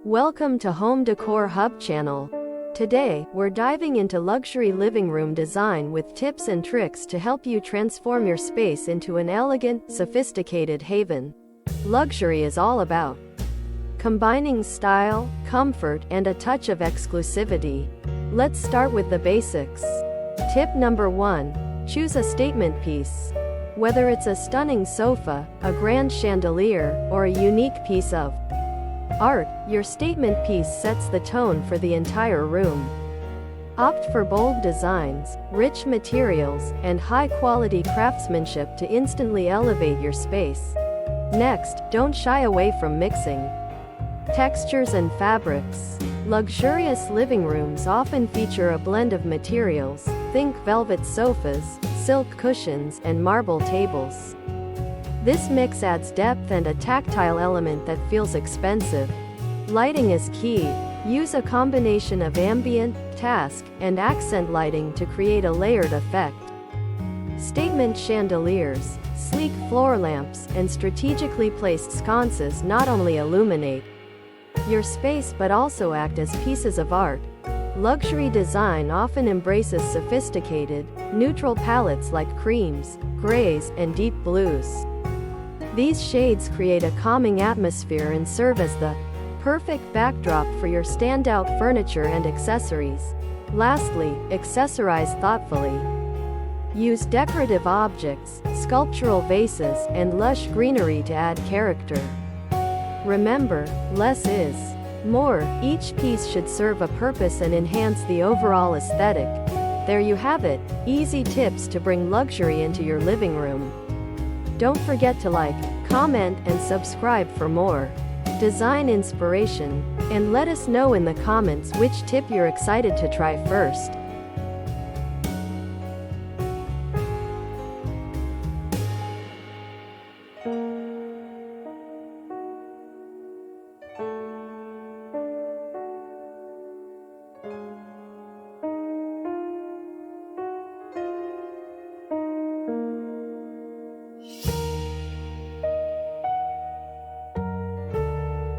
Welcome to Home Decor Hub channel. Today, we're diving into luxury living room design with tips and tricks to help you transform your space into an elegant, sophisticated haven. Luxury is all about combining style, comfort, and a touch of exclusivity. Let's start with the basics. Tip number 1. Choose a statement piece. Whether it's a stunning sofa, a grand chandelier, or a unique piece of art, your statement piece sets the tone for the entire room. Opt for bold designs, rich materials, and high-quality craftsmanship to instantly elevate your space. Next, don't shy away from mixing textures and fabrics. Luxurious living rooms often feature a blend of materials. Think velvet sofas, silk cushions, and marble tables. This mix adds depth and a tactile element that feels expensive. Lighting is key. Use a combination of ambient, task, and accent lighting to create a layered effect. Statement chandeliers, sleek floor lamps, and strategically placed sconces not only illuminate your space but also act as pieces of art. Luxury design often embraces sophisticated, neutral palettes like creams, grays, and deep blues. These shades create a calming atmosphere and serve as the perfect backdrop for your standout furniture and accessories. Lastly, accessorize thoughtfully. Use decorative objects, sculptural vases, and lush greenery to add character. Remember, less is more. Each piece should serve a purpose and enhance the overall aesthetic. There you have it, easy tips to bring luxury into your living room. Don't forget to like, comment, and subscribe for more design inspiration, and let us know in the comments which tip you're excited to try first.